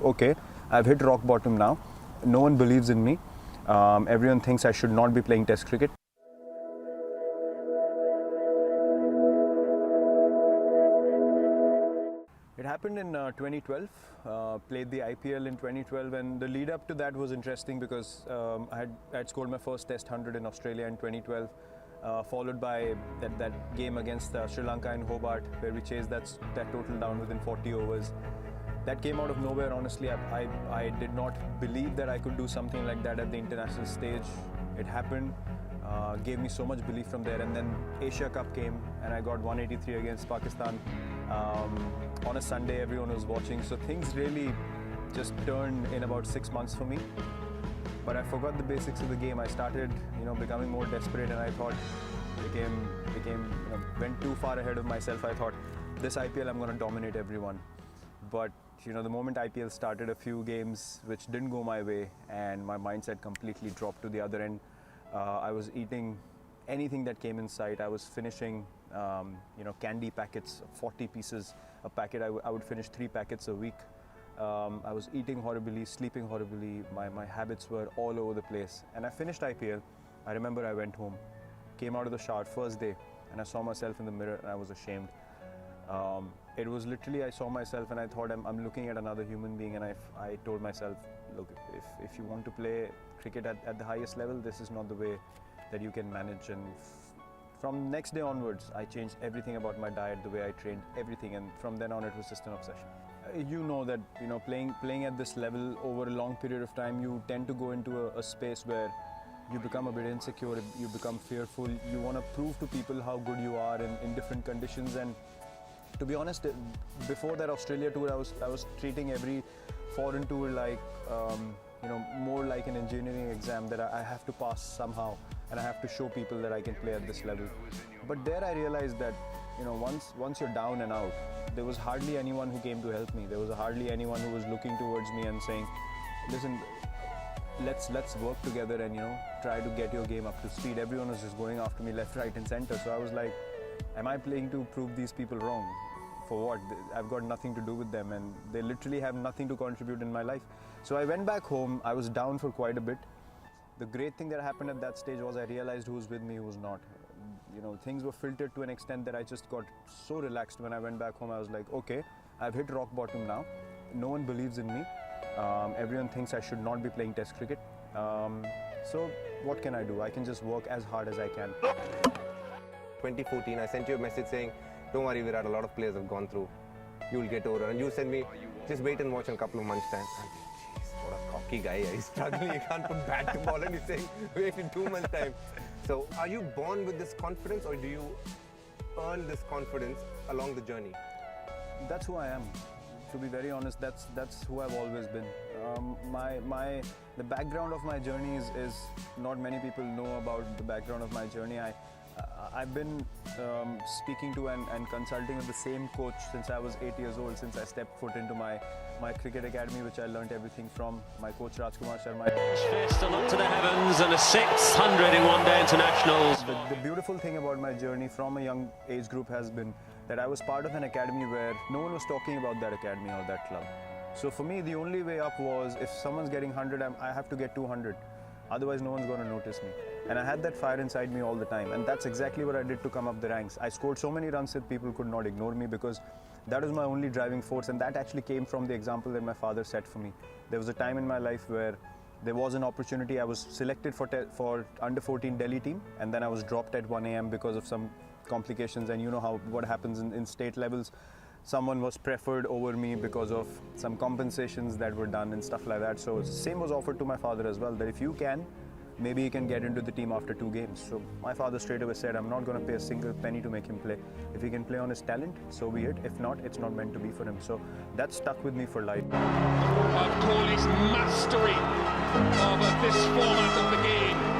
Okay, I've hit rock bottom now. No one believes in me. Everyone thinks I should not be playing Test cricket. It happened in 2012, played the IPL in 2012, and the lead up to that was interesting because I had scored my first Test 100 in Australia in 2012, followed by that game against Sri Lanka in Hobart, where we chased that total down within 40 overs. That came out of nowhere, honestly. I did not believe that I could do something like that at the international stage. It happened, gave me so much belief from there, and then Asia Cup came and I got 183 against Pakistan. On a Sunday, everyone was watching, so things really just turned in about 6 months for me. But I forgot the basics of the game. I started, becoming more desperate, and I thought, went too far ahead of myself. I thought, this IPL, I'm going to dominate everyone. But the moment IPL started, a few games which didn't go my way, and my mindset completely dropped to the other end. I was eating anything that came in sight. I was finishing, candy packets, 40 pieces a packet. I would finish 3 packets a week. I was eating horribly, sleeping horribly. My habits were all over the place. And I finished IPL. I remember I went home, came out of the shower first day, and I saw myself in the mirror, and I was ashamed. It was literally, I saw myself and I thought, I'm looking at another human being, and I told myself, look, if you want to play cricket at the highest level, this is not the way that you can manage. And from next day onwards, I changed everything about my diet, the way I trained, everything, and from then on it was just an obsession. You know that playing at this level over a long period of time, you tend to go into a space where you become a bit insecure, you become fearful, you want to prove to people how good you are in different conditions. And to be honest, before that Australia tour, I was treating every foreign tour like, more like an engineering exam that I have to pass somehow, and I have to show people that I can play at this level. But there I realized that, once you're down and out, there was hardly anyone who came to help me. There was hardly anyone who was looking towards me and saying, listen, let's work together and, try to get your game up to speed. Everyone was just going after me left, right and center. So I was like, am I playing to prove these people wrong? For what? I've got nothing to do with them, and they literally have nothing to contribute in my life. So I went back home. I was down for quite a bit. The great thing that happened at that stage was I realized who's with me, who's not. Things were filtered to an extent that I just got so relaxed. When I went back home, I was like, okay, I've hit rock bottom now. No one believes in me. Everyone thinks I should not be playing Test cricket. So what can I do? I can just work as hard as I can. 2014, I sent you a message saying, don't worry Virat, a lot of players have gone through. You'll get over. And you sent me, just wait and watch in a couple of months' time. Jeez, what a cocky guy. He's struggling, he can't put bat to ball, and he's saying, wait in 2 months' time. So are you born with this confidence, or do you earn this confidence along the journey? That's who I am. To be very honest, that's who I've always been. The background of my journey is not many people know about the background of my journey. I've been speaking to and consulting with the same coach since I was 8 years old, since I stepped foot into my cricket academy, which I learnt everything from. My coach Rajkumar Sharma. Fist and up to the heavens, and a 600 in one-day internationals. The beautiful thing about my journey from a young age group has been that I was part of an academy where no one was talking about that academy or that club. So for me, the only way up was, if someone's getting 100, I have to get 200. Otherwise, no one's going to notice me. And I had that fire inside me all the time. And that's exactly what I did to come up the ranks. I scored so many runs that people could not ignore me, because that was my only driving force. And that actually came from the example that my father set for me. There was a time in my life where there was an opportunity. I was selected for under 14 Delhi team, and then I was dropped at 1 a.m. because of some complications. And you know what happens in state levels. Someone was preferred over me because of some compensations that were done and stuff like that. So same was offered to my father as well, that if you can, maybe he can get into the team after 2 games. So my father straight away said, I'm not going to pay a single penny to make him play. If he can play on his talent, so be it. If not, it's not meant to be for him. So that stuck with me for life. Kohli's mastery of this format of the game.